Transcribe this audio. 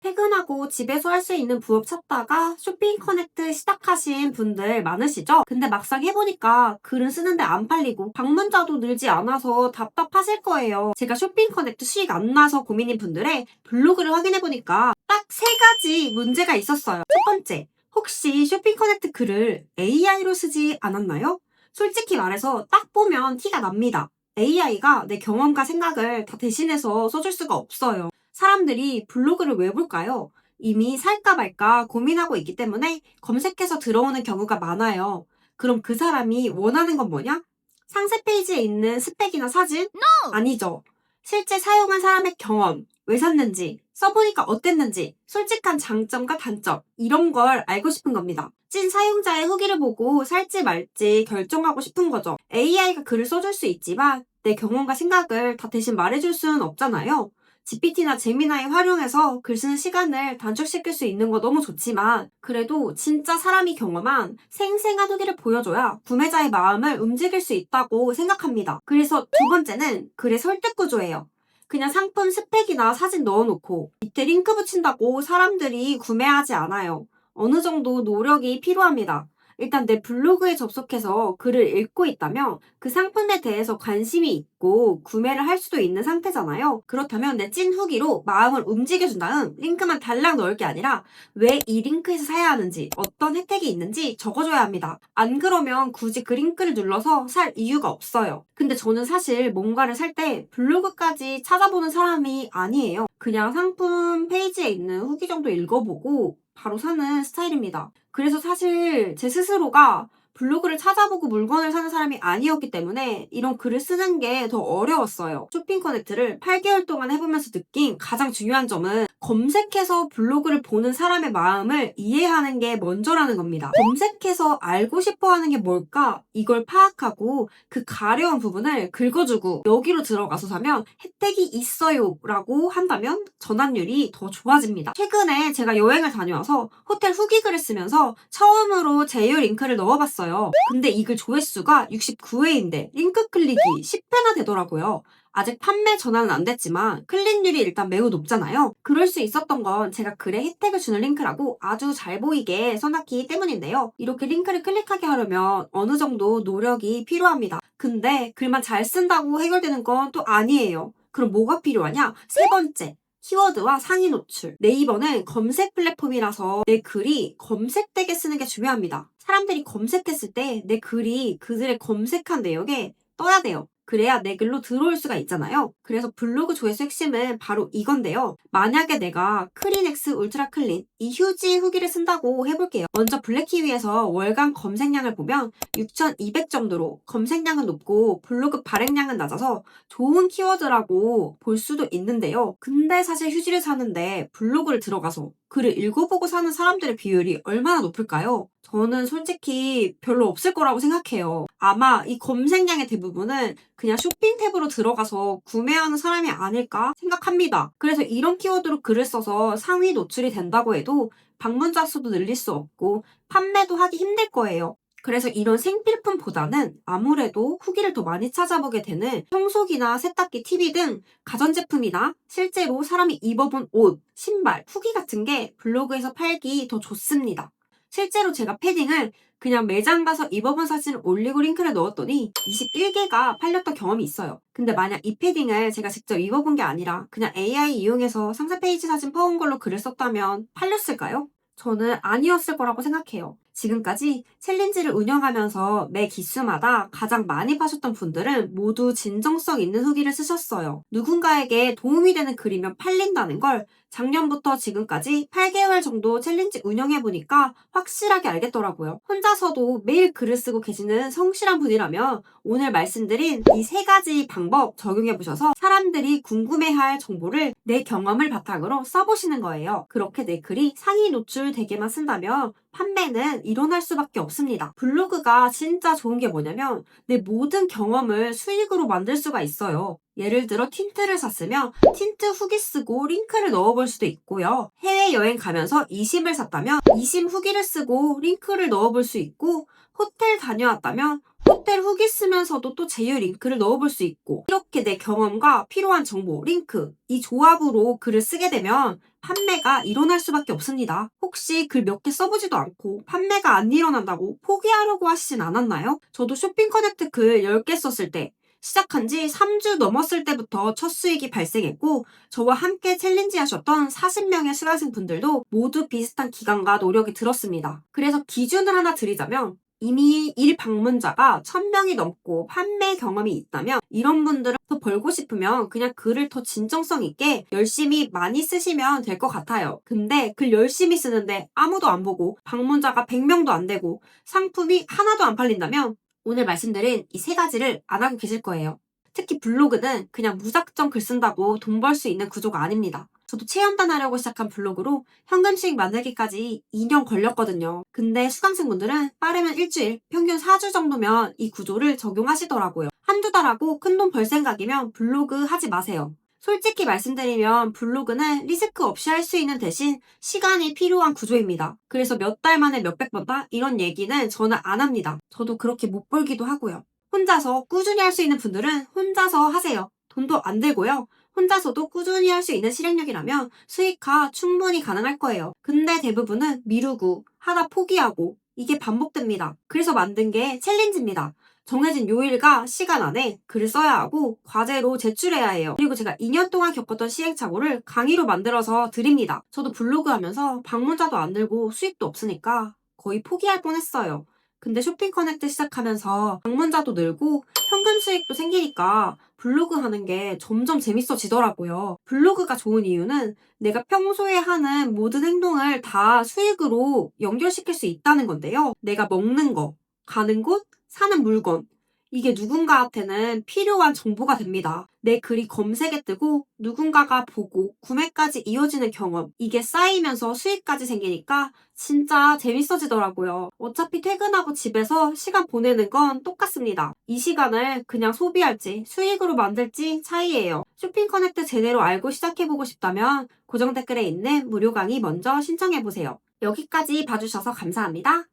퇴근하고 집에서 할 수 있는 부업 찾다가 쇼핑 커넥트 시작하신 분들 많으시죠? 근데 막상 해보니까 글은 쓰는데 안 팔리고 방문자도 늘지 않아서 답답하실 거예요. 제가 쇼핑 커넥트 수익 안 나서 고민인 분들의 블로그를 확인해보니까 딱 세 가지 문제가 있었어요. 첫 번째, 혹시 쇼핑 커넥트 글을 AI로 쓰지 않았나요? 솔직히 말해서 딱 보면 티가 납니다. AI가 내 경험과 생각을 다 대신해서 써줄 수가 없어요. 사람들이 블로그를 왜 볼까요? 이미 살까 말까 고민하고 있기 때문에 검색해서 들어오는 경우가 많아요. 그럼 그 사람이 원하는 건 뭐냐? 상세 페이지에 있는 스펙이나 사진? 아니죠. 실제 사용한 사람의 경험, 왜 샀는지, 써보니까 어땠는지, 솔직한 장점과 단점, 이런 걸 알고 싶은 겁니다. 찐 사용자의 후기를 보고 살지 말지 결정하고 싶은 거죠. AI가 글을 써줄 수 있지만 내 경험과 생각을 다 대신 말해줄 수는 없잖아요. GPT나 제미나이 활용해서 글 쓰는 시간을 단축시킬 수 있는 거 너무 좋지만 그래도 진짜 사람이 경험한 생생한 후기를 보여줘야 구매자의 마음을 움직일 수 있다고 생각합니다. 그래서 두 번째는 글의 설득 구조예요. 그냥 상품 스펙이나 사진 넣어놓고 밑에 링크 붙인다고 사람들이 구매하지 않아요. 어느 정도 노력이 필요합니다. 일단 내 블로그에 접속해서 글을 읽고 있다면 그 상품에 대해서 관심이 있고 구매를 할 수도 있는 상태잖아요. 그렇다면 내 찐 후기로 마음을 움직여준 다음 링크만 달랑 넣을 게 아니라 왜 이 링크에서 사야 하는지 어떤 혜택이 있는지 적어줘야 합니다. 안 그러면 굳이 그 링크를 눌러서 살 이유가 없어요. 근데 저는 사실 뭔가를 살 때 블로그까지 찾아보는 사람이 아니에요. 그냥 상품 페이지에 있는 후기 정도 읽어보고 바로 사는 스타일입니다. 그래서 사실 제 스스로가 블로그를 찾아보고 물건을 사는 사람이 아니었기 때문에 이런 글을 쓰는 게 더 어려웠어요. 쇼핑 커넥트를 8개월 동안 해보면서 느낀 가장 중요한 점은 검색해서 블로그를 보는 사람의 마음을 이해하는 게 먼저라는 겁니다. 검색해서 알고 싶어 하는 게 뭘까? 이걸 파악하고 그 가려운 부분을 긁어주고 여기로 들어가서 사면 혜택이 있어요 라고 한다면 전환율이 더 좋아집니다. 최근에 제가 여행을 다녀와서 호텔 후기 글을 쓰면서 처음으로 제휴 링크를 넣어봤어요. 근데 이 글 조회수가 69회인데 링크 클릭이 10회나 되더라고요. 아직 판매 전환은 안 됐지만 클릭률이 일단 매우 높잖아요. 그럴 수 있었던 건 제가 글에 혜택을 주는 링크라고 아주 잘 보이게 써놨기 때문인데요. 이렇게 링크를 클릭하게 하려면 어느 정도 노력이 필요합니다. 근데 글만 잘 쓴다고 해결되는 건 또 아니에요. 그럼 뭐가 필요하냐? 세 번째, 키워드와 상위 노출. 네이버는 검색 플랫폼이라서 내 글이 검색되게 쓰는 게 중요합니다. 사람들이 검색했을 때 내 글이 그들의 검색한 내용에 떠야 돼요. 그래야 내 글로 들어올 수가 있잖아요. 그래서 블로그 조회수 핵심은 바로 이건데요. 만약에 내가 크린엑스 울트라 클린 이 휴지 후기를 쓴다고 해볼게요. 먼저 블랙키위에서 월간 검색량을 보면 6,200 정도로 검색량은 높고 블로그 발행량은 낮아서 좋은 키워드라고 볼 수도 있는데요. 근데 사실 휴지를 사는데 블로그를 들어가서 글을 읽어보고 사는 사람들의 비율이 얼마나 높을까요? 저는 솔직히 별로 없을 거라고 생각해요. 아마 이 검색량의 대부분은 그냥 쇼핑 탭으로 들어가서 구매하는 사람이 아닐까 생각합니다. 그래서 이런 키워드로 글을 써서 상위 노출이 된다고 해도 방문자 수도 늘릴 수 없고 판매도 하기 힘들 거예요. 그래서 이런 생필품보다는 아무래도 후기를 더 많이 찾아보게 되는 청소기나 세탁기, TV 등 가전제품이나 실제로 사람이 입어본 옷, 신발, 후기 같은 게 블로그에서 팔기 더 좋습니다. 실제로 제가 패딩을 그냥 매장 가서 입어본 사진을 올리고 링크를 넣었더니 21개가 팔렸던 경험이 있어요. 근데 만약 이 패딩을 제가 직접 입어본 게 아니라 그냥 AI 이용해서 상세 페이지 사진 퍼온 걸로 글을 썼다면 팔렸을까요? 저는 아니었을 거라고 생각해요. 지금까지 챌린지를 운영하면서 매 기수마다 가장 많이 파셨던 분들은 모두 진정성 있는 후기를 쓰셨어요. 누군가에게 도움이 되는 글이면 팔린다는 걸 작년부터 지금까지 8개월 정도 챌린지 운영해보니까 확실하게 알겠더라고요. 혼자서도 매일 글을 쓰고 계시는 성실한 분이라면 오늘 말씀드린 이 세 가지 방법 적용해보셔서 사람들이 궁금해할 정보를 내 경험을 바탕으로 써보시는 거예요. 그렇게 내 글이 상위 노출되게만 쓴다면 판매는 일어날 수밖에 없습니다. 블로그가 진짜 좋은 게 뭐냐면 내 모든 경험을 수익으로 만들 수가 있어요. 예를 들어 틴트를 샀으면 틴트 후기 쓰고 링크를 넣어볼 수도 있고요. 해외여행 가면서 이심을 샀다면 이심 후기를 쓰고 링크를 넣어볼 수 있고 호텔 다녀왔다면 호텔 후기 쓰면서도 또 제휴 링크를 넣어볼 수 있고 이렇게 내 경험과 필요한 정보, 링크 이 조합으로 글을 쓰게 되면 판매가 일어날 수밖에 없습니다. 혹시 글 몇 개 써보지도 않고 판매가 안 일어난다고 포기하려고 하시진 않았나요? 저도 쇼핑 커넥트 글 10개 썼을 때 시작한 지 3주 넘었을 때부터 첫 수익이 발생했고 저와 함께 챌린지 하셨던 40명의 수강생 분들도 모두 비슷한 기간과 노력이 들었습니다. 그래서 기준을 하나 드리자면 이미 일 방문자가 1000명이 넘고 판매 경험이 있다면 이런 분들은 더 벌고 싶으면 그냥 글을 더 진정성 있게 열심히 많이 쓰시면 될 것 같아요. 근데 글 열심히 쓰는데 아무도 안 보고 방문자가 100명도 안 되고 상품이 하나도 안 팔린다면 오늘 말씀드린 이 세 가지를 안 하고 계실 거예요. 특히 블로그는 그냥 무작정 글 쓴다고 돈 벌 수 있는 구조가 아닙니다. 저도 체험단 하려고 시작한 블로그로 현금 수익 만들기까지 2년 걸렸거든요. 근데 수강생분들은 빠르면 일주일, 평균 4주 정도면 이 구조를 적용하시더라고요. 한두 달 하고 큰돈 벌 생각이면 블로그 하지 마세요. 솔직히 말씀드리면 블로그는 리스크 없이 할 수 있는 대신 시간이 필요한 구조입니다. 그래서 몇 달 만에 몇백 번다? 이런 얘기는 저는 안 합니다. 저도 그렇게 못 벌기도 하고요. 혼자서 꾸준히 할 수 있는 분들은 혼자서 하세요. 돈도 안 들고요. 혼자서도 꾸준히 할 수 있는 실행력이라면 수익화 충분히 가능할 거예요. 근데 대부분은 미루고 하다 포기하고 이게 반복됩니다. 그래서 만든 게 챌린지입니다. 정해진 요일과 시간 안에 글을 써야 하고 과제로 제출해야 해요. 그리고 제가 2년 동안 겪었던 시행착오를 강의로 만들어서 드립니다. 저도 블로그 하면서 방문자도 안 늘고 수익도 없으니까 거의 포기할 뻔했어요. 근데 쇼핑 커넥트 시작하면서 방문자도 늘고 현금 수익도 생기니까 블로그 하는 게 점점 재밌어지더라고요. 블로그가 좋은 이유는 내가 평소에 하는 모든 행동을 다 수익으로 연결시킬 수 있다는 건데요. 내가 먹는 거, 가는 곳, 사는 물건. 이게 누군가한테는 필요한 정보가 됩니다. 내 글이 검색에 뜨고 누군가가 보고 구매까지 이어지는 경험. 이게 쌓이면서 수익까지 생기니까 진짜 재밌어지더라고요. 어차피 퇴근하고 집에서 시간 보내는 건 똑같습니다. 이 시간을 그냥 소비할지 수익으로 만들지 차이예요. 쇼핑 커넥트 제대로 알고 시작해보고 싶다면 고정 댓글에 있는 무료 강의 먼저 신청해보세요. 여기까지 봐주셔서 감사합니다.